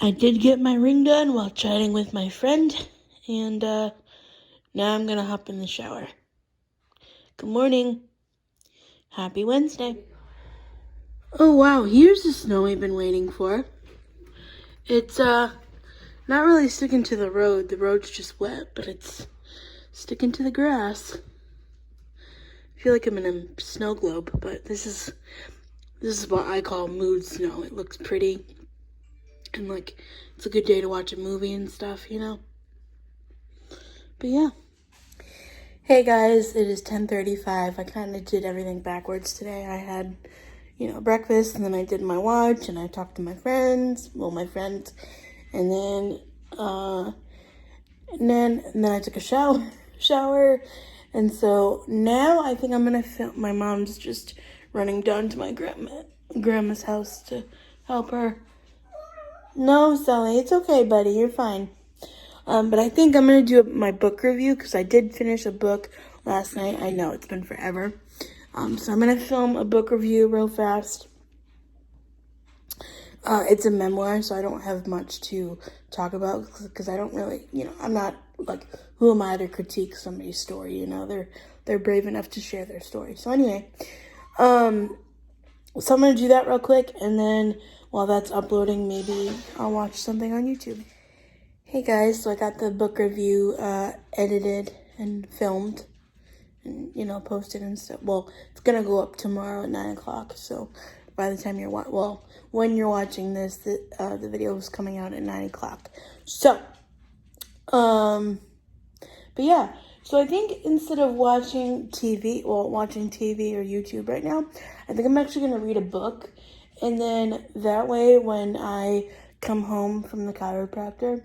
I did get my ring done while chatting with my friend, and now I'm gonna hop in the shower. Good morning. Happy Wednesday. Oh wow, here's the snow we've been waiting for. It's not really sticking to the road. The road's just wet, but it's sticking to the grass. I feel like I'm in a snow globe, but this is what I call mood snow. It looks pretty, and like it's a good day to watch a movie and stuff, you know. But yeah. Hey guys, it is 10:35. I kind of did everything backwards today. I had, breakfast, and then I did my watch, and I talked to my friends, and then I took a shower, and so now I think I'm gonna film. My mom's just running down to my grandma's house to help her. No, Sally, it's okay, buddy. You're fine. But I think I'm going to do my book review because I did finish a book last night. I know it's been forever. So I'm going to film a book review real fast. It's a memoir, so I don't have much to talk about because I don't really, I'm not like, who am I to critique somebody's story? They're brave enough to share their story. So anyway, so I'm going to do that real quick, and then while that's uploading, maybe I'll watch something on YouTube. Hey guys, so I got the book review edited and filmed and, posted and stuff. Well, it's going to go up tomorrow at 9 o'clock, so by the time when you're watching this, the video is coming out at 9 o'clock. So, but yeah, so I think instead of watching TV or YouTube right now, I think I'm actually going to read a book, and then that way when I come home from the chiropractor,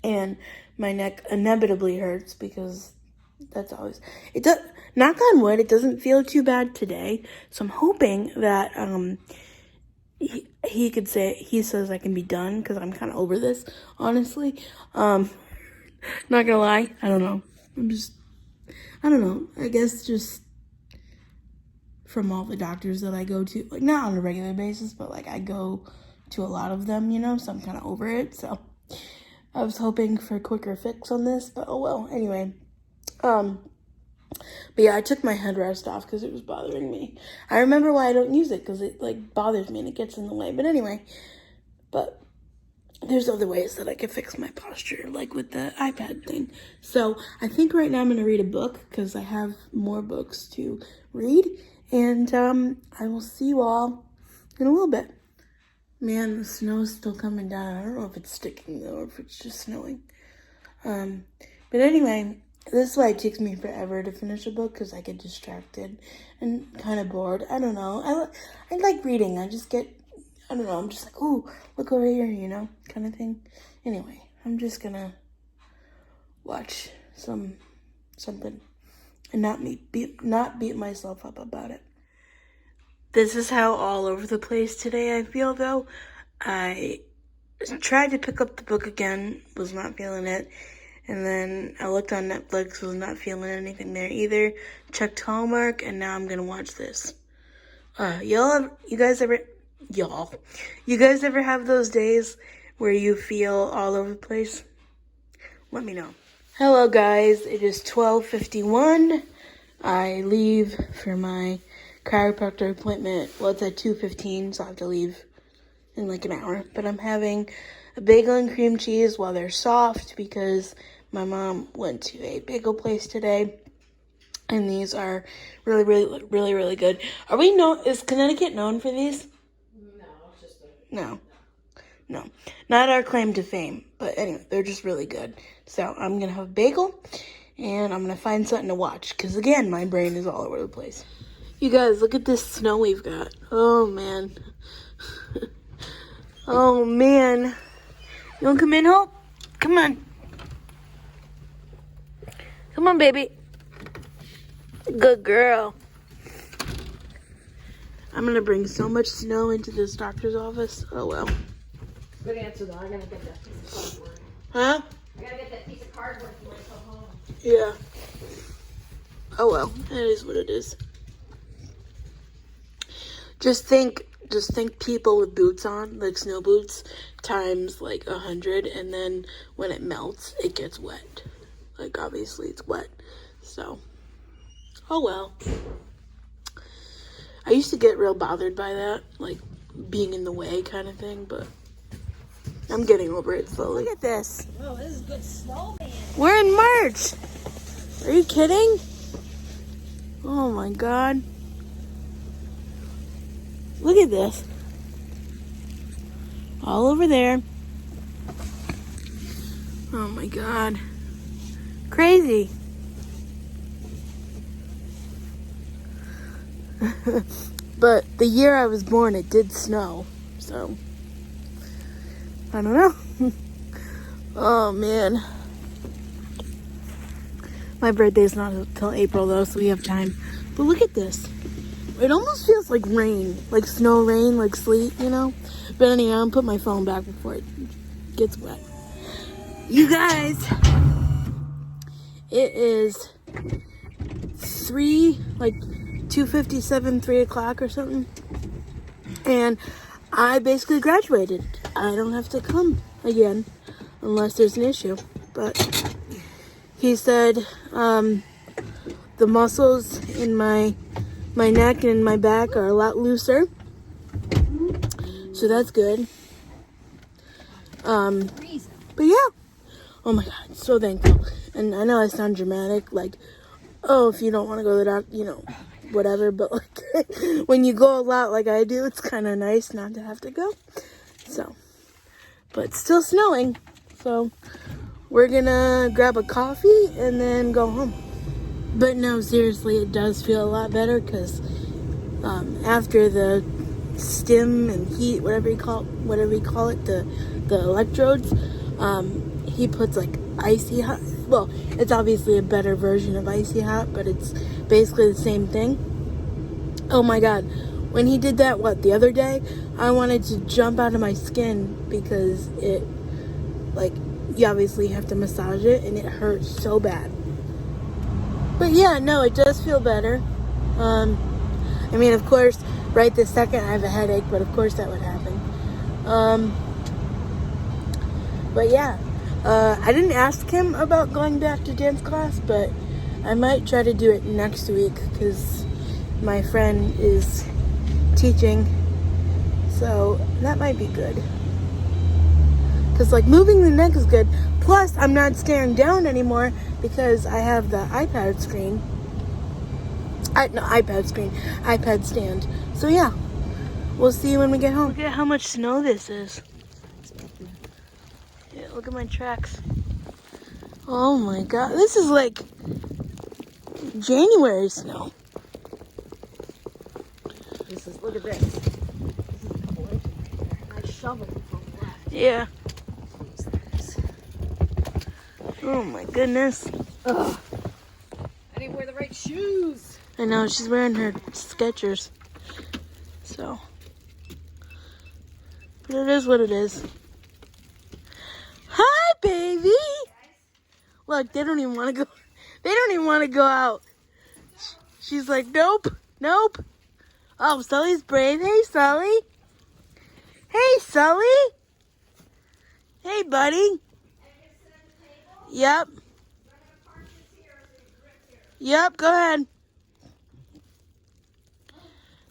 and my neck inevitably hurts because that's always, it does, knock on wood, it doesn't feel too bad today. So I'm hoping that he says I can be done because I'm kind of over this, honestly. Not gonna lie, I don't know. I don't know. I guess just from all the doctors that I go to, like not on a regular basis, but like I go to a lot of them, so I'm kind of over it. So I was hoping for a quicker fix on this, but oh well. Anyway, but yeah, I took my headrest off because it was bothering me. I remember why I don't use it, because it like bothers me and it gets in the way. But anyway, there's other ways that I can fix my posture, like with the iPad thing. So I think right now I'm going to read a book because I have more books to read, and I will see you all in a little bit. Man, the snow's still coming down. I don't know if it's sticking, though, or if it's just snowing. But anyway, this is why it takes me forever to finish a book, because I get distracted and kind of bored. I don't know. I like reading. I'm just like, oh, look over here, kind of thing. Anyway, I'm just going to watch something and not beat myself up about it. This is how all over the place today I feel, though. I tried to pick up the book again, was not feeling it. And then I looked on Netflix, was not feeling anything there either. Checked Hallmark, and now I'm going to watch this. You guys ever have those days where you feel all over the place? Let me know. Hello, guys. It is 12:51. I leave for my chiropractor appointment. Well, it's at 2:15, so I have to leave in like an hour. But I'm having a bagel and cream cheese while they're soft because my mom went to a bagel place today, and these are really, really, really, really good. Is Connecticut known for these? No, it's just No, not our claim to fame. But anyway, they're just really good. So I'm gonna have a bagel, and I'm gonna find something to watch because again, my brain is all over the place. You guys, look at this snow we've got. Oh, man. Oh, man. You want to come in, Hope? Come on. Come on, baby. Good girl. I'm going to bring so much snow into this doctor's office. Oh, well. good answer, though. I gotta get that piece of cardboard. Huh? I gotta get that piece of cardboard for myself home. Yeah. Oh, well. It is what it is. Just think just think people with boots on, like snow boots, times like 100, and then when it melts, it gets wet. Like, obviously it's wet. So, oh well. I used to get real bothered by that, like being in the way kind of thing, but I'm getting over it slowly. Look at this. Oh, this is good snow, man. We're in March. Are you kidding? Oh my God. Look at this. All over there. Oh my God. Crazy. But the year I was born, it did snow. So, I don't know. Oh man. My birthday's not until April though, so we have time. But look at this. It almost feels like rain, like snow rain, like sleet, you know? But anyway, I'll put my phone back before it gets wet. You guys, it is 2:57, 3 o'clock or something. And I basically graduated. I don't have to come again unless there's an issue. But he said the muscles in my neck and in my back are a lot looser. So that's good. But yeah. Oh my God, so thankful. And I know I sound dramatic, like, oh, if you don't want to go to the doctor, you know, whatever. But like, when you go a lot like I do, it's kind of nice not to have to go. So, but it's still snowing. So we're gonna grab a coffee and then go home. But no, seriously, it does feel a lot better because after the stim and heat, whatever you call it, the electrodes, he puts like icy hot. Well, it's obviously a better version of icy hot, but it's basically the same thing. Oh my God, when he did that, the other day, I wanted to jump out of my skin because it, like, you obviously have to massage it and it hurts so bad. But yeah, no, it does feel better. I mean, of course, right this second I have a headache, but of course that would happen. But yeah, I didn't ask him about going back to dance class, but I might try to do it next week because my friend is teaching, so that might be good. Because like moving the neck is good. Plus, I'm not staring down anymore because I have the iPad screen. iPad stand. So yeah, we'll see you when we get home. Look at how much snow this is. Yeah, look at my tracks. Oh my God, this is like January snow. Look at this. This is a couple inches right there. I shoveled it from the left. Yeah. Oh my goodness. Ugh. I didn't wear the right shoes. I know, she's wearing her Skechers. So. But it is what it is. Hi, baby. Look, they don't even want to go. They don't even want to go out. She's like, nope, nope. Oh, Sully's brave. Hey, Sully. Hey, Sully. Hey, buddy. Yep. Yep, go ahead.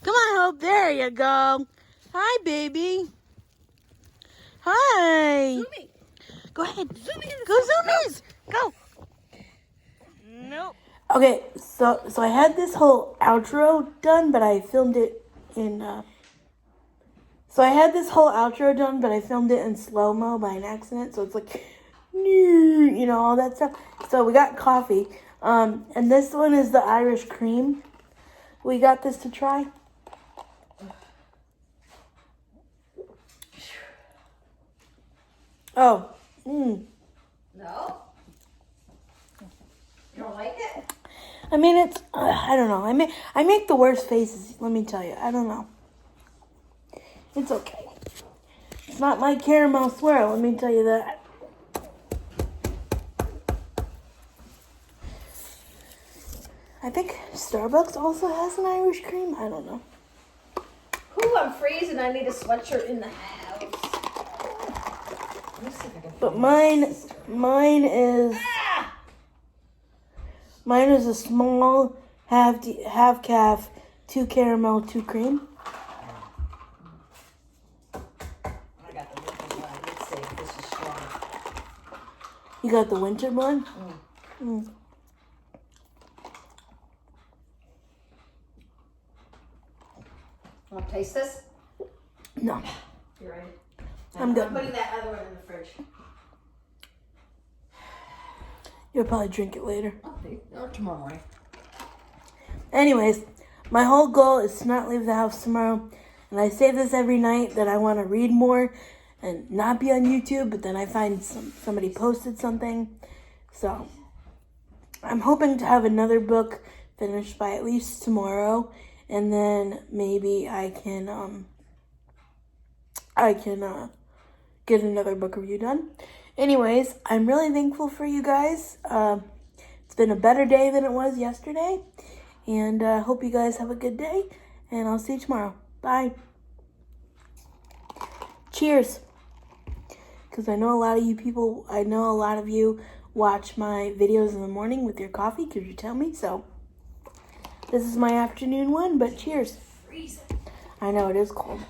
Come on, Hope. There you go. Hi, baby. Hi. Zoomy. Go ahead. Zoomies. Go Zoomies. Go. Nope. Okay, so I had this whole outro done, but I filmed it in slow-mo by an accident, so it's like, you know, all that stuff. So we got coffee, and this one is the Irish cream. We got this to try. Oh, No? You don't like it? I mean, it's, I don't know. I make the worst faces, let me tell you. I don't know. It's okay. It's not my caramel swirl, let me tell you that. I think Starbucks also has an Irish cream. I don't know. Ooh, I'm freeze and I need a sweatshirt in the house. Let me see if I can But find mine is a small half calf, 2 caramel, 2 cream. I got the winter one. Let's see if this is strong. You got the winter one? Mm. Want to taste this? No, You're right. I'm good. I'm putting that other one in the fridge. You'll probably drink it later. Or tomorrow morning. Anyways, my whole goal is to not leave the house tomorrow. And I say this every night that I want to read more and not be on YouTube, but then I find somebody posted something. So I'm hoping to have another book finished by at least tomorrow, and then maybe I can get another book review done. Anyways, I'm really thankful for you guys. It's been a better day than it was yesterday, and hope you guys have a good day, and I'll see you tomorrow. Bye. Cheers. Because I know a lot of you watch my videos in the morning with your coffee, because you tell me, so this is my afternoon one, but cheers. Freezing. I know, it is cold.